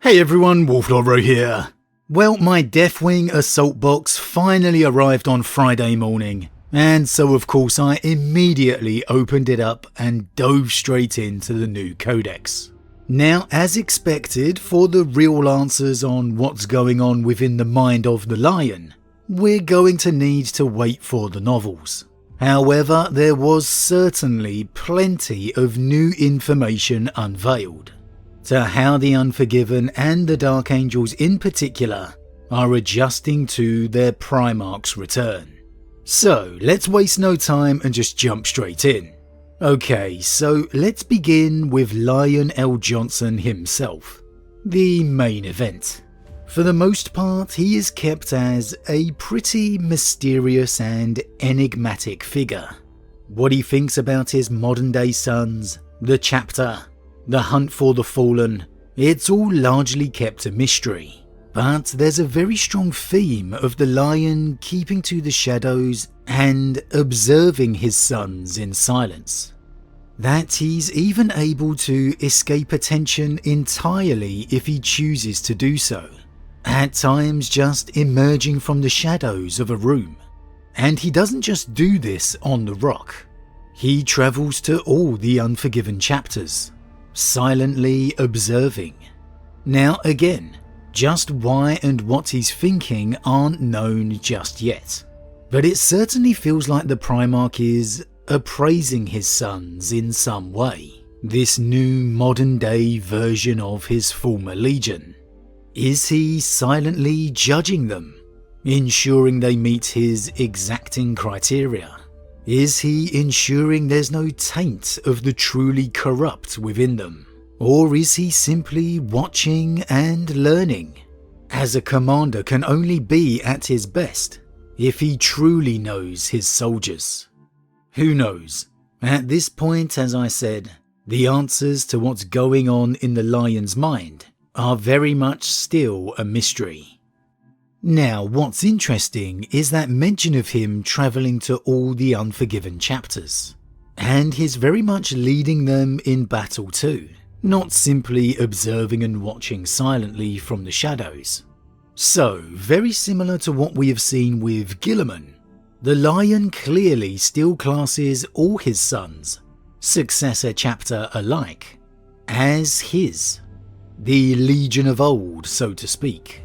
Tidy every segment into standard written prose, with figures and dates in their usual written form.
Hey everyone, Wolf Lord Rho here. Well, my Deathwing assault box finally arrived on Friday morning, and so of course I immediately opened it up and dove straight into the new codex. Now, as expected, for the real answers on what's going on within the mind of the Lion, we're going to need to wait for the novels. However, there was certainly plenty of new information unveiled to how the Unforgiven and the Dark Angels in particular are adjusting to their Primarch's return. So let's waste no time and just jump straight in. Okay, so let's begin with Lion L. Johnson himself, the main event. For the most part, he is kept as a pretty mysterious and enigmatic figure. What he thinks about his modern day sons, the chapter, the hunt for the fallen, it's all largely kept a mystery. But there's a very strong theme of the Lion keeping to the shadows and observing his sons in silence. That he's even able to escape attention entirely if he chooses to do so, at times just emerging from the shadows of a room. And he doesn't just do this on the rock. He travels to all the Unforgiven chapters, silently observing. Now again, just why and what he's thinking aren't known just yet, but it certainly feels like the Primarch is appraising his sons in some way, this new modern day version of his former legion. Is he silently judging them, ensuring they meet his exacting criteria? Is he ensuring there's no taint of the truly corrupt within them? Or is he simply watching and learning, as a commander can only be at his best if he truly knows his soldiers? Who knows? At this point, as I said, the answers to what's going on in the Lion's mind are very much still a mystery. Now, what's interesting is that mention of him travelling to all the Unforgiven chapters, and he's very much leading them in battle too, not simply observing and watching silently from the shadows. So, very similar to what we have seen with Guilliman, the Lion clearly still classes all his sons, successor chapter alike, as his, the Legion of old, so to speak.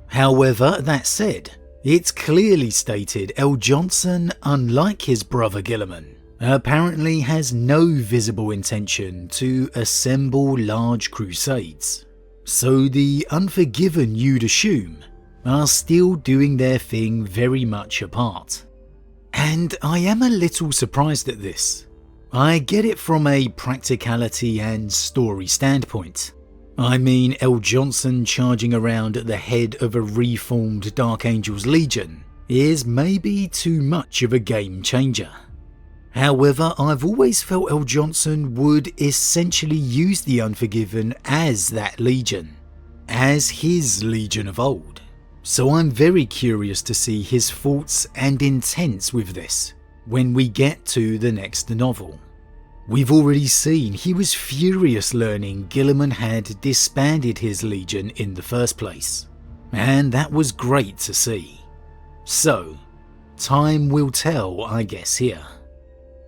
However, that said, it's clearly stated L. Johnson, unlike his brother Guilliman, apparently has no visible intention to assemble large crusades. So the Unforgiven, you'd assume, are still doing their thing very much apart. And I am a little surprised at this. I get it from a practicality and story standpoint. I mean, L. Johnson charging around at the head of a reformed Dark Angels Legion is maybe too much of a game changer. However, I've always felt L. Johnson would essentially use the Unforgiven as that Legion, as his Legion of old. So I'm very curious to see his thoughts and intents with this when we get to the next novel. We've already seen he was furious learning Guilliman had disbanded his legion in the first place, and that was great to see. So, time will tell, I guess, here.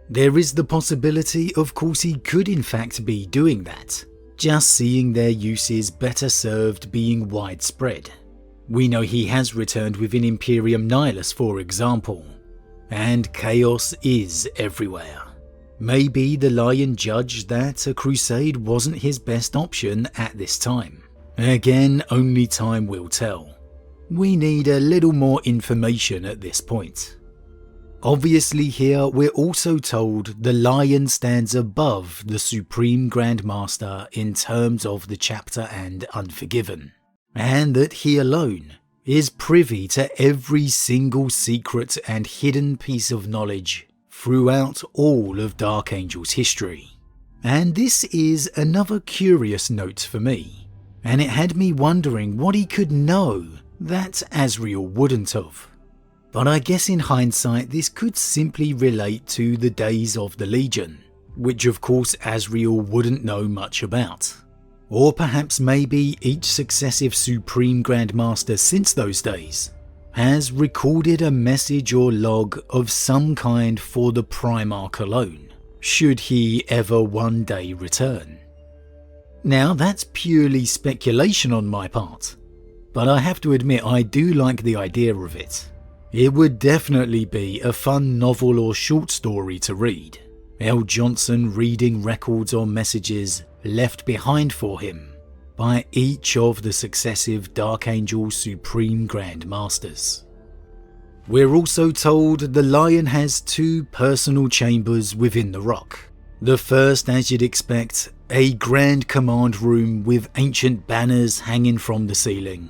There is the possibility, of course, he could in fact be doing that, just seeing their uses better served being widespread. We know he has returned within Imperium Nihilus, for example, and chaos is everywhere. Maybe the Lion judged that a crusade wasn't his best option at this time. Again, only time will tell. We need a little more information at this point. Obviously here we're also told the Lion stands above the Supreme Grand Master in terms of the chapter and Unforgiven, and that he alone is privy to every single secret and hidden piece of knowledge throughout all of Dark Angel's history. And this is another curious note for me, and it had me wondering what he could know that Azrael wouldn't have. But I guess in hindsight this could simply relate to the days of the Legion, which of course Azrael wouldn't know much about. Or perhaps maybe each successive Supreme Grandmaster since those days has recorded a message or log of some kind for the Primarch alone, should he ever one day return. Now that's purely speculation on my part, but I have to admit I do like the idea of it. It would definitely be a fun novel or short story to read. L. Johnson reading records or messages left behind for him by each of the successive Dark Angel Supreme Grandmasters. We're also told the Lion has 2 personal chambers within the rock. The first, as you'd expect, a grand command room with ancient banners hanging from the ceiling,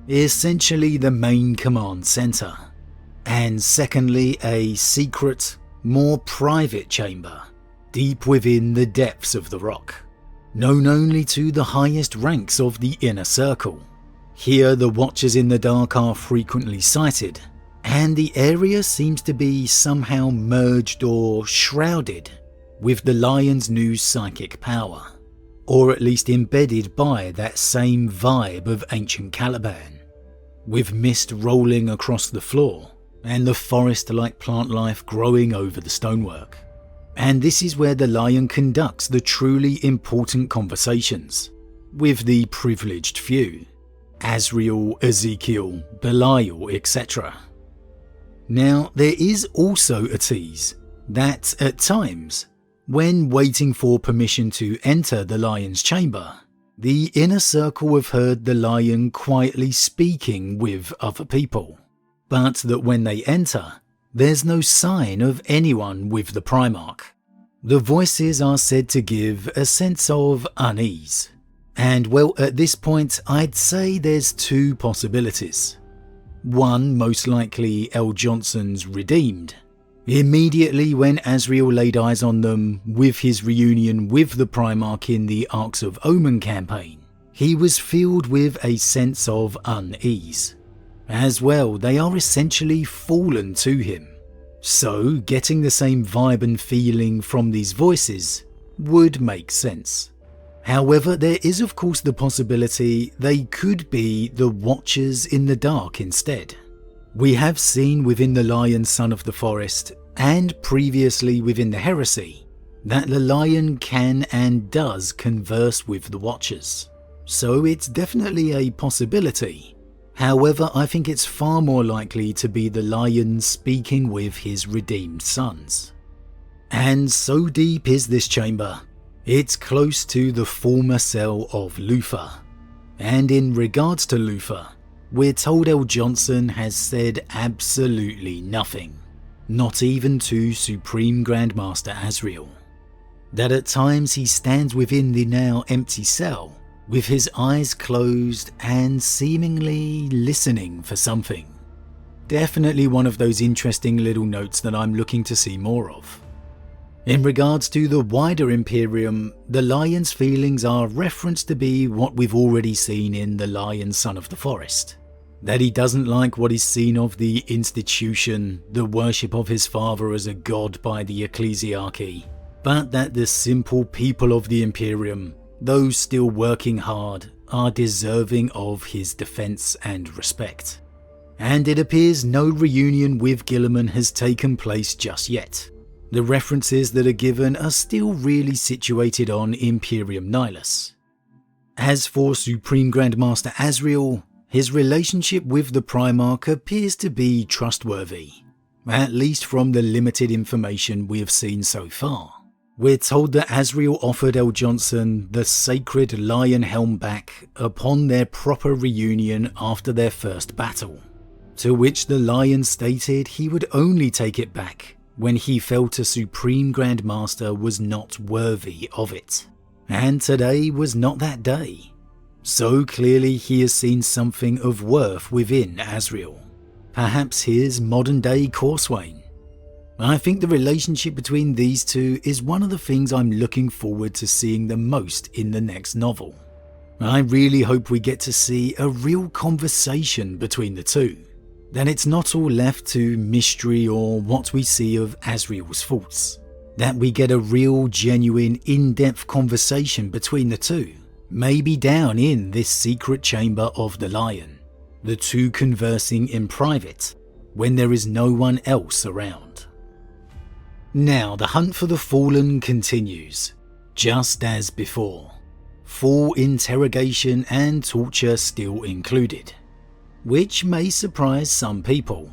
essentially the main command center. And secondly, a secret, more private chamber, deep within the depths of the rock, known only to the highest ranks of the inner circle. Here the Watchers in the Dark are frequently sighted, and the area seems to be somehow merged or shrouded with the Lion's new psychic power, or at least embedded by that same vibe of ancient Caliban, with mist rolling across the floor and the forest-like plant life growing over the stonework. And this is where the Lion conducts the truly important conversations with the privileged few, Azrael, Ezekiel, Belial, etc. Now, there is also a tease that at times, when waiting for permission to enter the Lion's chamber, the inner circle have heard the Lion quietly speaking with other people, but that when they enter, there's no sign of anyone with the Primarch. The voices are said to give a sense of unease, and well, at this point I'd say there's 2 possibilities. One, most likely L. Johnson's redeemed. Immediately when Azrael laid eyes on them with his reunion with the Primarch in the Arcs of Omen campaign, he was filled with a sense of unease. As well, they are essentially fallen to him. So getting the same vibe and feeling from these voices would make sense. However, there is of course the possibility they could be the Watchers in the Dark instead. We have seen within the Lion Son of the Forest, and previously within the Heresy, that the Lion can and does converse with the Watchers. So it's definitely a possibility. However, I think it's far more likely to be the Lion speaking with his redeemed sons. And so deep is this chamber, it's close to the former cell of Luther. And in regards to Luther, we're told L. Johnson has said absolutely nothing, not even to Supreme Grandmaster Azrael. That at times he stands within the now empty cell, with his eyes closed and seemingly listening for something. Definitely one of those interesting little notes that I'm looking to see more of. In regards to the wider Imperium, the Lion's feelings are referenced to be what we've already seen in the Lion Son of the Forest. That he doesn't like what is seen of the institution, the worship of his father as a god by the ecclesiarchy, but that the simple people of the Imperium, those still working hard, are deserving of his defense and respect. And it appears no reunion with Guilliman has taken place just yet. The references that are given are still really situated on Imperium Nihilus. As for Supreme Grandmaster Azrael, his relationship with the Primarch appears to be trustworthy, at least from the limited information we have seen so far. We're told that Azrael offered L. Johnson the sacred lion helm back upon their proper reunion after their first battle, to which the Lion stated he would only take it back when he felt a Supreme Grandmaster was not worthy of it. And today was not that day. So clearly he has seen something of worth within Azrael, perhaps his modern day Corswain. I think the relationship between these two is one of the things I'm looking forward to seeing the most in the next novel. I really hope we get to see a real conversation between the two, that it's not all left to mystery or what we see of Azrael's faults, that we get a real, genuine, in-depth conversation between the two, Maybe down in this secret chamber of the Lion, the two conversing in private when there is no one else around. Now the hunt for the Fallen continues, just as before, full interrogation and torture still included, which may surprise some people,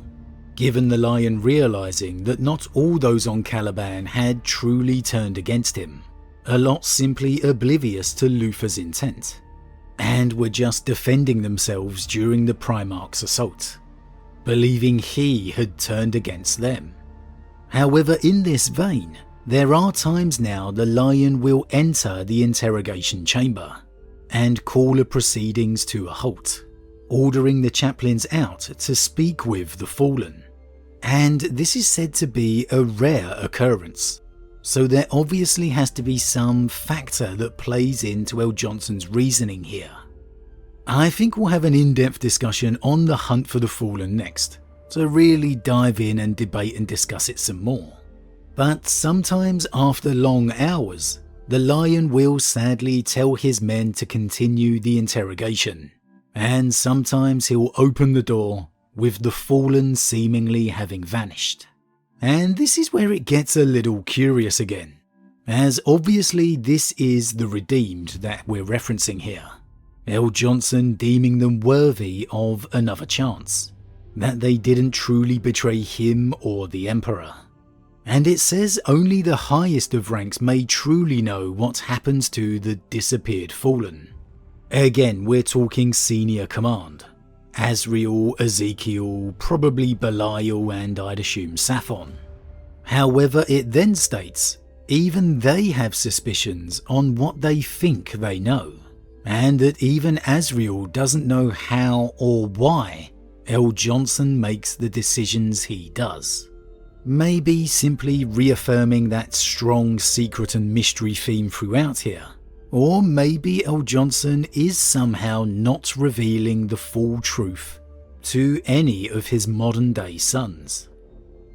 given the Lion realizing that not all those on Caliban had truly turned against him, a lot simply oblivious to Luther's intent, and were just defending themselves during the Primarch's assault, believing he had turned against them. However, in this vein, there are times now the Lion will enter the interrogation chamber and call the proceedings to a halt, ordering the chaplains out to speak with the Fallen. And this is said to be a rare occurrence, so there obviously has to be some factor that plays into L. Johnson's reasoning here. I think we'll have an in-depth discussion on the hunt for the Fallen next, to really dive in and debate and discuss it some more. But sometimes after long hours, the Lion will sadly tell his men to continue the interrogation, and sometimes he'll open the door with the Fallen seemingly having vanished. And this is where it gets a little curious again, as obviously this is the redeemed that we're referencing here, L. Johnson deeming them worthy of another chance, that they didn't truly betray him or the Emperor. And it says only the highest of ranks may truly know what happens to the disappeared Fallen. Again, we're talking senior command. Azrael, Ezekiel, probably Belial, and I'd assume Saphon. However, it then states even they have suspicions on what they think they know, and that even Azrael doesn't know how or why L. Johnson makes the decisions he does. Maybe simply reaffirming that strong secret and mystery theme throughout here. Or maybe L. Johnson is somehow not revealing the full truth to any of his modern day sons.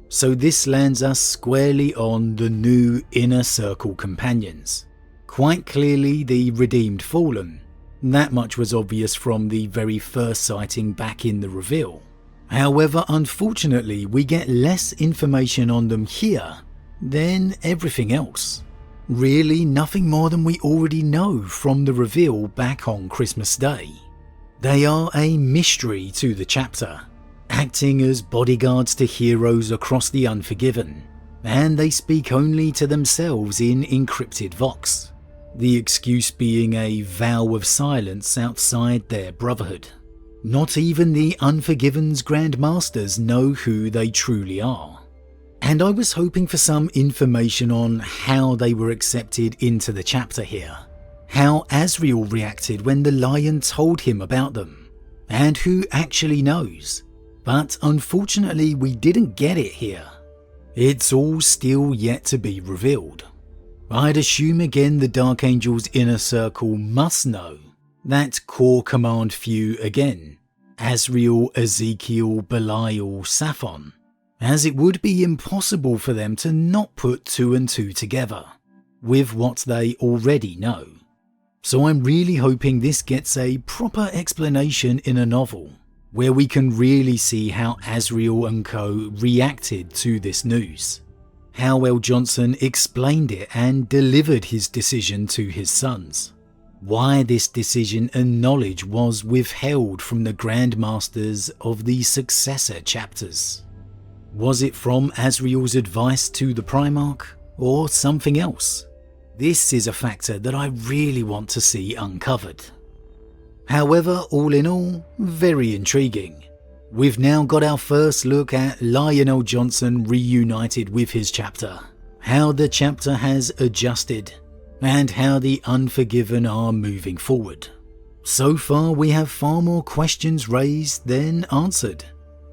So this lands us squarely on the new Inner Circle companions. Quite clearly the redeemed Fallen. That much was obvious from the very first sighting back in the reveal. However, unfortunately, we get less information on them here than everything else. Really nothing more than we already know from the reveal back on Christmas Day. They are a mystery to the chapter, acting as bodyguards to heroes across the Unforgiven, and they speak only to themselves in encrypted vox, the excuse being a vow of silence outside their brotherhood. Not even the Unforgiven's Grand Masters know who they truly are. And I was hoping for some information on how they were accepted into the chapter here, how Azrael reacted when the Lion told him about them, and who actually knows. But unfortunately we didn't get it here. It's all still yet to be revealed. I'd assume again the Dark Angel's Inner Circle must know that core command few again, Azrael, Ezekiel, Belial, Saphon, as it would be impossible for them to not put two and two together with what they already know. So I'm really hoping this gets a proper explanation in a novel, where we can really see how Azrael and co reacted to this news, how L. Johnson explained it and delivered his decision to his sons, why this decision and knowledge was withheld from the Grand Masters of the successor chapters. Was it from Azrael's advice to the Primarch, or something else? This is a factor that I really want to see uncovered. However, all in all, very intriguing. We've now got our first look at Lionel Johnson reunited with his chapter, how the chapter has adjusted, and how the Unforgiven are moving forward. So far we have far more questions raised than answered,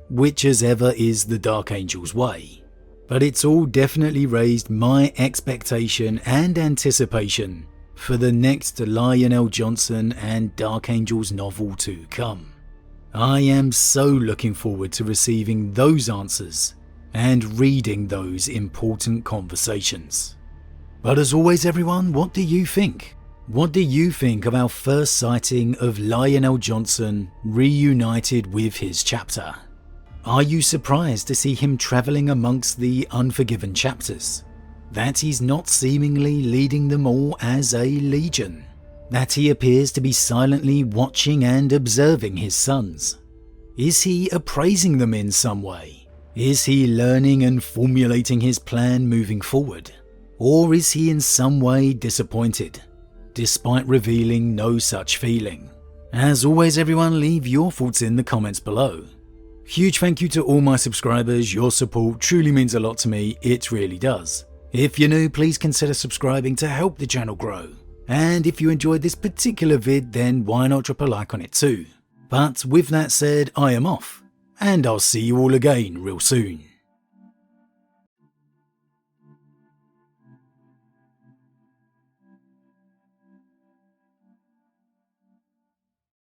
which as ever is the Dark Angel's way. But it's all definitely raised my expectation and anticipation for the next Lionel Johnson and Dark Angel's novel to come. I am so looking forward to receiving those answers and reading those important conversations. But as always everyone, what do you think? What do you think of our first sighting of Lionel Johnson reunited with his chapter? Are you surprised to see him travelling amongst the Unforgiven chapters? That he's not seemingly leading them all as a legion? That he appears to be silently watching and observing his sons? Is he appraising them in some way? Is he learning and formulating his plan moving forward? Or is he in some way disappointed, despite revealing no such feeling? As always everyone, leave your thoughts in the comments below. Huge thank you to all my subscribers, your support truly means a lot to me, it really does. If you're new, please consider subscribing to help the channel grow. And if you enjoyed this particular vid, then why not drop a like on it too. But with that said, I am off, and I'll see you all again real soon.